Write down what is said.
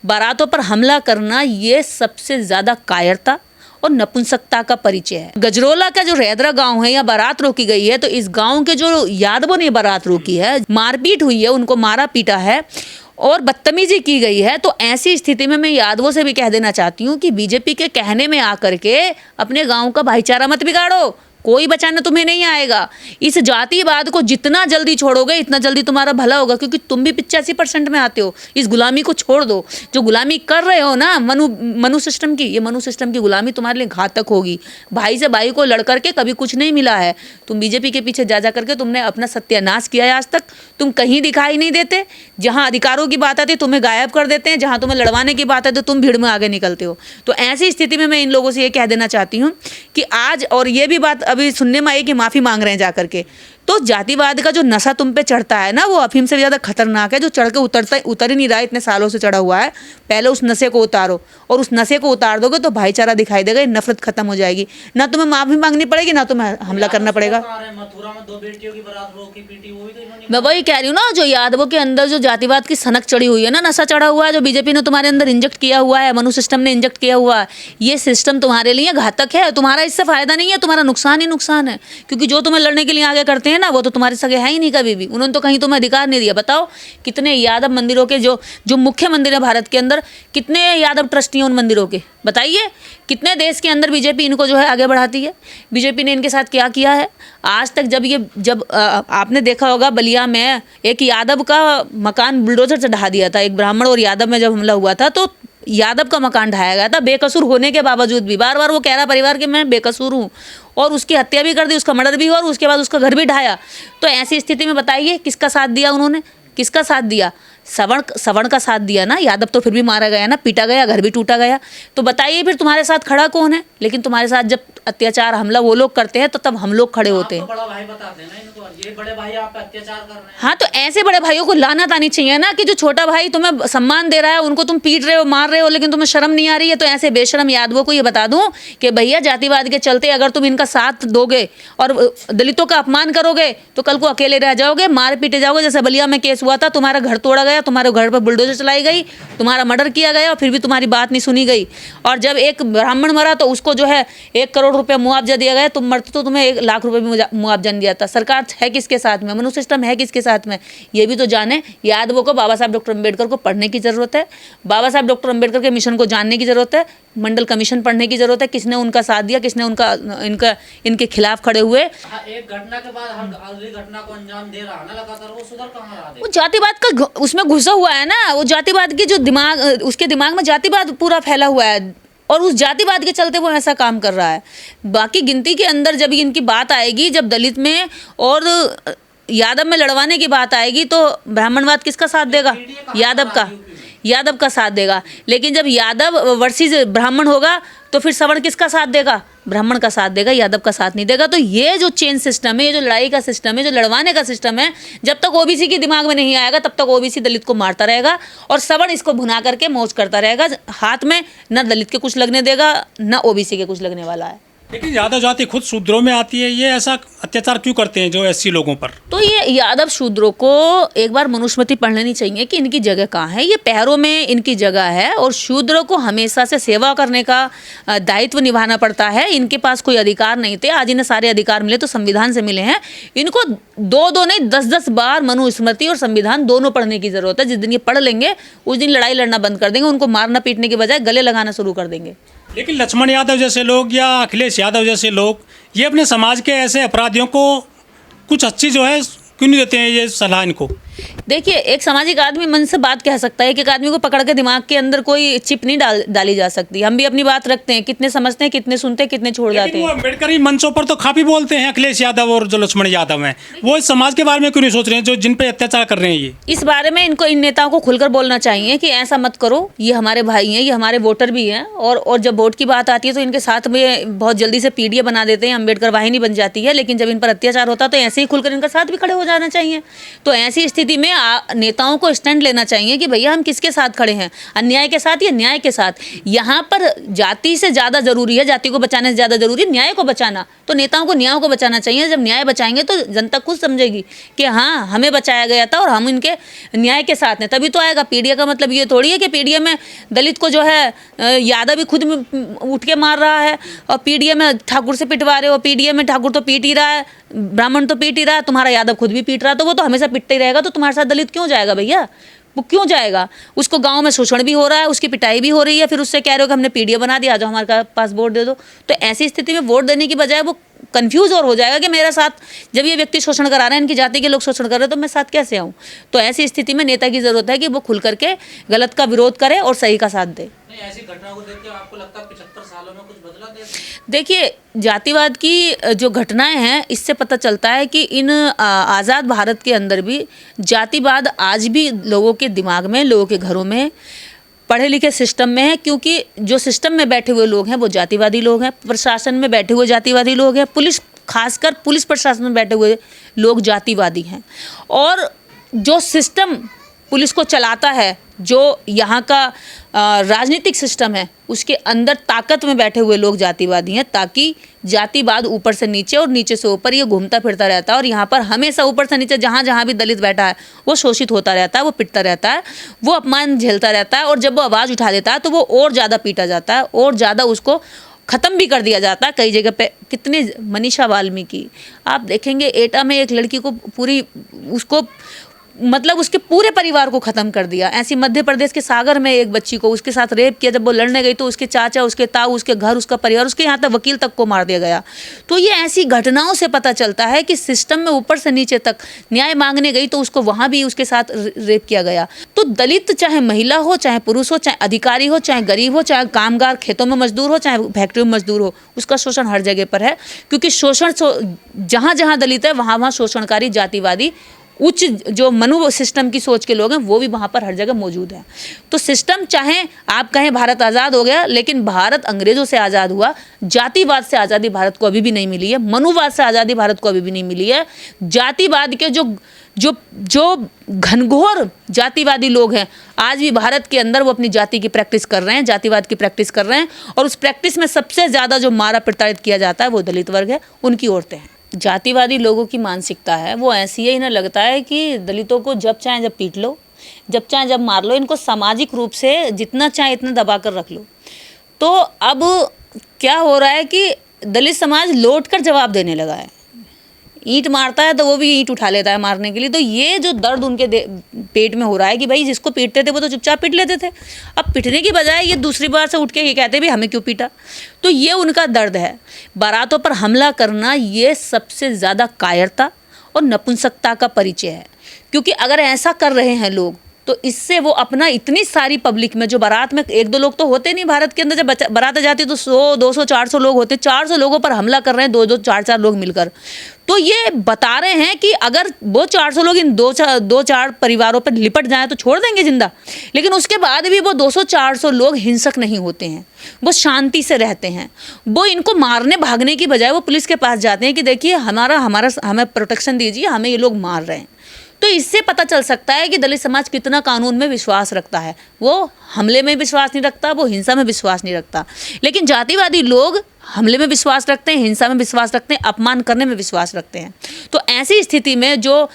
बारातों पर हमला करना ये सबसे ज़्यादा कायरता और नपुंसकता का परिचय है। गजरोला का जो रैदरा गांव है, या बारात रोकी गई है, तो इस गांव के जो यादवों ने बारात रोकी है, मारपीट हुई है, उनको मारा पीटा है और बदतमीजी की गई है। तो ऐसी स्थिति में मैं यादवों से भी कह देना चाहती हूँ कि बीजेपी के कहने में आकर के अपने गांव का भाईचारा मत बिगाड़ो, कोई बचाना तुम्हें नहीं आएगा। इस जातिवाद को जितना जल्दी छोड़ोगे इतना जल्दी तुम्हारा भला होगा, क्योंकि तुम भी 85% में आते हो। इस गुलामी को छोड़ दो, जो गुलामी कर रहे हो ना मनु सिस्टम की, ये मनु सिस्टम की गुलामी तुम्हारे लिए घातक होगी। भाई से भाई को लड़ करके कभी कुछ नहीं मिला है। तुम बीजेपी के पीछे जा करके तुमने अपना सत्यानाश किया है। आज तक तुम कहीं दिखाई नहीं देते। जहाँ अधिकारों की बात आती है तुम्हें गायब कर देते हैं, जहाँ तुम्हें लड़वाने की बात आती है तो तुम भीड़ में आगे निकलते हो। तो ऐसी स्थिति में मैं इन लोगों से ये कह देना चाहती हूँ कि आज, और ये भी बात अभी सुनने में आई कि माफ़ी मांग रहे हैं जाकर के, तो जातिवाद का जो नशा तुम पे चढ़ता है ना, वो अफीम से ज़्यादा खतरनाक है, जो चढ़ के उतर ही नहीं रहा, इतने सालों से चढ़ा हुआ है। पहले उस नशे को उतारो, और उस नशे को उतार दोगे तो भाईचारा दिखाई देगा, नफरत खत्म हो जाएगी। ना तुम्हें माफ़ी मांगनी पड़ेगी, ना तुम्हें हमला करना पड़ेगा। मथुरा में 2 बेटियों की बारात रोकी पीटी, वो भी तो इन्होंने। मैं वही कह रही हूँ ना, जो यादवों के अंदर जो जातिवाद की सनक चढ़ी हुई है ना, नशा चढ़ा हुआ है, जो बीजेपी ने तुम्हारे अंदर इंजेक्ट किया हुआ है, मनु सिस्टम ने इंजेक्ट किया हुआ है, ये सिस्टम तुम्हारे लिए घातक है। तुम्हारा इससे फायदा नहीं है, तुम्हारा नुकसान ही नुकसान है। क्योंकि जो तुम्हें लड़ने के लिए आगे करते हैं ना, वो तो तुम्हारे सगे है ही नहीं कभी भी। उन्होंने तो कहीं तुम्हें अधिकार नहीं दिया। बताओ कितने यादव मंदिरों के, जो मुख्य मंदिर है भारत के अंदर, कितने यादव ट्रस्टी हैं उन मंदिरों के, बताइए। कितने देश के अंदर बीजेपी इनको जो है आगे बढ़ाती है। बीजेपी ने इनके साथ क्या किया है आज तक। जब आपने देखा होगा बलिया में एक यादव का मकान बुलडोजर से ढहा दिया था, एक ब्राह्मण और यादव में जब हमला हुआ था, तो यादव का मकान ढाया गया था, बेकसूर होने के बावजूद भी। बार बार वो कह रहा परिवार कि मैं बेकसूर हूँ, और उसकी हत्या भी कर दी, उसका मर्डर भी हुआ, और उसके बाद उसका घर भी ढाया। तो ऐसी स्थिति में बताइए किसका साथ दिया उन्होंने, किसका साथ दिया? सवर्ण का साथ दिया ना। यादव तो फिर भी मारा गया ना, पीटा गया, घर भी टूटा गया। तो बताइए फिर तुम्हारे साथ खड़ा कौन है? लेकिन तुम्हारे साथ जब अत्याचार हमला वो लोग करते हैं तो तब हम लोग खड़े होते हैं। बड़ा भाई बताते हैं ना इनको, ये बड़े भाई आप पे अत्याचार कर रहे हैं। हाँ, तो ऐसे बड़े भाइयों को लानत आनी चाहिए ना, कि जो छोटा भाई तुम्हें सम्मान दे रहा है उनको तुम पीट रहे हो, मार रहे हो, लेकिन तुम्हें शर्म नहीं आ रही है। तो ऐसे बेशरम यादवों को ये बता दूं कि भैया, जातिवाद के चलते अगर तुम इनका साथ दोगे और दलितों का अपमान करोगे तो कल को अकेले रह जाओगे, मार पीटे जाओगे। जैसे बलिया में केस हुआ था, तुम्हारा घर तोड़ा गया, तुम्हारे घर पर बुलडोजर चलाई गई, तुम्हारा मर्डर किया गया, और फिर भी तुम्हारी बात नहीं सुनी गई। और जब एक ब्राह्मण मरा तो उसको जो है 1 करोड़ रुपया मुआवजा दिया गया। तुम मरते तो तुम्हें 1 लाख रुपए भी मुआवजा नहीं दिया था। सरकार है किसके साथ में? मनु सिस्टम है किसके साथ में? ये भी तो जाने। यादवों को बाबा साहब डॉक्टर अम्बेडकर को पढ़ने की जरूरत है, बाबा साहब डॉक्टर अम्बेडकर के मिशन को जानने की जरूरत है, मंडल कमीशन पढ़ने की जरूरत है। किसने उनका साथ दिया, किसने इनके खिलाफ खड़े हुए। एक घटना के बाद हर अगली घटना को अंजाम दे रहा ना लगातार, वो सुधर कहाँ रहा? वो जातिवाद का उसमें घुसा हुआ है ना, वो जातिवाद की जो दिमाग, उसके दिमाग में जातिवाद पूरा फैला हुआ है, और उस जातिवाद के चलते वो ऐसा काम कर रहा है। बाकी गिनती के अंदर जब इनकी बात आएगी, जब दलित में और यादव में लड़वाने की बात आएगी, तो ब्राह्मणवाद किसका साथ देगा? यादव का साथ देगा। लेकिन जब यादव वर्सेस ब्राह्मण होगा तो फिर सवर्ण किसका साथ देगा? ब्राह्मण का साथ देगा, यादव का साथ नहीं देगा। तो ये जो चेन सिस्टम है, ये जो लड़ाई का सिस्टम है, जो लड़वाने का सिस्टम है, जब तक ओबीसी के दिमाग में नहीं आएगा तब तक ओबीसी दलित को मारता रहेगा, और सवर्ण इसको भुना करके मौज करता रहेगा। हाथ में न दलित के कुछ लगने देगा, न ओबीसी के कुछ लगने वाला है। लेकिन यादव जाति खुद शूद्रों में आती है, ये ऐसा अत्याचार क्यों करते हैं जो एससी लोगों पर? तो ये यादव शूद्रों को एक बार मनुस्मृति पढ़ लेनी चाहिए कि इनकी जगह कहाँ है। ये पैरों में इनकी जगह है, और शूद्रों को हमेशा से सेवा करने का दायित्व निभाना पड़ता है। इनके पास कोई अधिकार नहीं थे, आज इन्हें सारे अधिकार मिले तो संविधान से मिले हैं। इनको 2 नहीं 10 बार मनुस्मृति और संविधान दोनों पढ़ने की जरूरत है। जिस दिन ये पढ़ लेंगे उस दिन लड़ाई लड़ना बंद कर देंगे, उनको मारना पीटने के बजाय गले लगाना शुरू कर देंगे। लेकिन लक्ष्मण यादव जैसे लोग या अखिलेश यादव जैसे लोग ये अपने समाज के ऐसे अपराधियों को कुछ अच्छी जो है क्यों नहीं देते हैं ये सलाह इनको? देखिए, एक सामाजिक आदमी मन से बात कह सकता है कि एक आदमी को पकड़ के दिमाग के अंदर कोई चिप नहीं डाली जा सकती। हम भी अपनी बात रखते हैं, कितने समझते हैं, कितने सुनते हैं, कितने छोड़ जाते हैं। अम्बेडकरी मंचों पर तो काफी बोलते हैं अखिलेश यादव और जो लक्ष्मण यादव हैं, वो इस समाज के बारे में क्यों नहीं सोच रहे हैं जो जिन पे अत्याचार कर रहे हैं? ये इस बारे में इन नेताओं को खुलकर बोलना चाहिए कि ऐसा मत करो, ये हमारे भाई हैं, ये हमारे वोटर भी हैं। और जब वोट की बात आती है तो इनके साथ में बहुत जल्दी से पीडीए बना देते हैं, अम्बेडकर वाहिनी बन जाती है। लेकिन जब इन पर अत्याचार होता है तो ऐसे ही खुलकर इनका साथ भी खड़े हो जाना चाहिए। तो ऐसी स्थिति स्थिति में नेताओं को स्टैंड लेना चाहिए कि भैया हम किसके साथ खड़े हैं, अन्याय के साथ या न्याय के साथ। यहाँ पर जाति से ज़्यादा ज़रूरी है, जाति को बचाने से ज़्यादा ज़रूरी है न्याय को बचाना। तो नेताओं को न्याय को बचाना चाहिए। जब न्याय बचाएंगे तो जनता खुद समझेगी कि हाँ हमें बचाया गया था और हम इनके न्याय के साथ हैं, तभी तो आएगा। पीडीए का मतलब ये थोड़ी है कि पीडीए में दलित को जो है यादव भी खुद उठ के मार रहा है और पीडीए में ठाकुर से पिटवा रहे हो। पीडीए में ठाकुर तो पीट ही रहा है, ब्राह्मण तो पीट ही रहा है, तुम्हारा यादव खुद भी पीट रहा है, तो वो तो हमेशा पिटते ही रहेगा। तो तुम्हारे साथ दलित क्यों जाएगा भैया, वो क्यों जाएगा? उसको गांव में शोषण भी हो रहा है, उसकी पिटाई भी हो रही है, फिर उससे कह रहे हो कि हमने पीडीए बना दिया, आ जाओ हमारे पास वोट दे दो। तो ऐसी स्थिति में वोट देने की बजाय वो कंफ्यूज और हो जाएगा कि मेरा साथ जब ये व्यक्ति शोषण करा रहे हैं, इनकी जाति के लोग शोषण कर रहे हैं, तो मैं साथ कैसे आऊँ? तो ऐसी स्थिति में नेता की ज़रूरत है कि वो खुल करके गलत का विरोध करे और सही का साथ दे। नहीं, ऐसी घटना को देख के आपको लगता है 75 सालों में कुछ बदला देश? देखिए, जातिवाद की जो घटनाएं हैं इससे पता चलता है कि इन आज़ाद भारत के अंदर भी जातिवाद आज भी लोगों के दिमाग में, लोगों के घरों में, पढ़े लिखे सिस्टम में है। क्योंकि जो सिस्टम में बैठे हुए लोग हैं वो जातिवादी लोग हैं, प्रशासन में बैठे हुए जातिवादी लोग हैं, खासकर पुलिस प्रशासन में बैठे हुए लोग जातिवादी हैं। और जो सिस्टम पुलिस को चलाता है, जो यहाँ का राजनीतिक सिस्टम है, उसके अंदर ताकत में बैठे हुए लोग जातिवादी हैं, ताकि जातिवाद ऊपर से नीचे और नीचे से ऊपर ये घूमता फिरता रहता है। और यहाँ पर हमेशा ऊपर से नीचे जहाँ जहाँ भी दलित बैठा है वो शोषित होता रहता है, वो पिटता रहता है, वो अपमान झेलता रहता है। और जब वो आवाज़ उठा देता है तो वो और ज़्यादा पीटा जाता है और ज़्यादा उसको ख़त्म भी कर दिया जाता है। कई जगह पे कितने मनीषा वाल्मीकि आप देखेंगे, एटा में एक लड़की को पूरी उसको मतलब उसके पूरे परिवार को ख़त्म कर दिया। ऐसी मध्य प्रदेश के सागर में एक बच्ची को उसके साथ रेप किया। जब वो लड़ने गई तो उसके चाचा, उसके ताऊ, उसके घर, उसका परिवार, उसके यहाँ तक वकील तक को मार दिया गया। तो ये ऐसी घटनाओं से पता चलता है कि सिस्टम में ऊपर से नीचे तक न्याय मांगने गई तो उसको वहाँ भी उसके साथ रेप किया गया। तो दलित चाहे महिला हो, चाहे पुरुष हो, चाहे अधिकारी हो, चाहे गरीब हो, चाहे कामगार खेतों में मजदूर हो, चाहे फैक्ट्री में मजदूर हो, उसका शोषण हर जगह पर है। क्योंकि शोषण जहाँ जहाँ दलित है वहाँ वहाँ शोषणकारी जातिवादी उच्च जो मनु सिस्टम की सोच के लोग हैं वो भी वहाँ पर हर जगह मौजूद हैं। तो सिस्टम चाहे आप कहें भारत आज़ाद हो गया, लेकिन भारत अंग्रेज़ों से आज़ाद हुआ। जातिवाद से आज़ादी भारत को अभी भी नहीं मिली है, मनुवाद से आज़ादी भारत को अभी भी नहीं मिली है। जातिवाद के जो घनघोर जातिवादी लोग हैं आज भी भारत के अंदर वो अपनी जाति की प्रैक्टिस कर रहे हैं, जातिवाद की प्रैक्टिस कर रहे हैं। और उस प्रैक्टिस में सबसे ज़्यादा जो मारा प्रताड़ित किया जाता है वो दलित वर्ग है, उनकी औरतें हैं। जातिवादी लोगों की मानसिकता है वो ऐसी है, इन्हें लगता है कि दलितों को जब चाहे जब पीट लो, जब चाहे जब मार लो, इनको सामाजिक रूप से जितना चाहे इतना दबा कर रख लो। तो अब क्या हो रहा है कि दलित समाज लौट कर जवाब देने लगा है। ईंट मारता है तो वो भी ईंट उठा लेता है मारने के लिए। तो ये जो दर्द उनके पेट में हो रहा है कि भाई जिसको पीटते थे वो तो चुपचाप पीट लेते थे, अब पीटने की बजाय ये दूसरी बार से उठ के ये कहते भी हमें क्यों पीटा। तो ये उनका दर्द है। बारातों पर हमला करना ये सबसे ज़्यादा कायरता और नपुंसकता का परिचय है। क्योंकि अगर ऐसा कर रहे हैं लोग तो इससे वो अपना इतनी सारी पब्लिक में, जो बारात में एक दो लोग तो होते नहीं भारत के अंदर, जब बारात जाती है तो 100, 200, 400 लोग होते, 400 लोगों पर हमला कर रहे हैं 2-2, 4-4 लोग मिलकर। तो ये बता रहे हैं कि अगर वो 400 लोग इन 2-4 परिवारों पर लिपट जाएं तो छोड़ देंगे जिंदा, लेकिन उसके बाद भी वो 200-400 लोग हिंसक नहीं होते हैं, वो शांति से रहते हैं। वो इनको मारने भागने की बजाय वो पुलिस के पास जाते हैं कि देखिए हमें प्रोटेक्शन दीजिए, हमें ये लोग मार रहे हैं। तो इससे पता चल सकता है कि दलित समाज कितना कानून में विश्वास रखता है। वो हमले में विश्वास नहीं रखता, वो हिंसा में विश्वास नहीं रखता। लेकिन जातिवादी लोग हमले में विश्वास रखते हैं, हिंसा में विश्वास रखते हैं, अपमान करने में विश्वास रखते हैं। तो ऐसी स्थिति में जो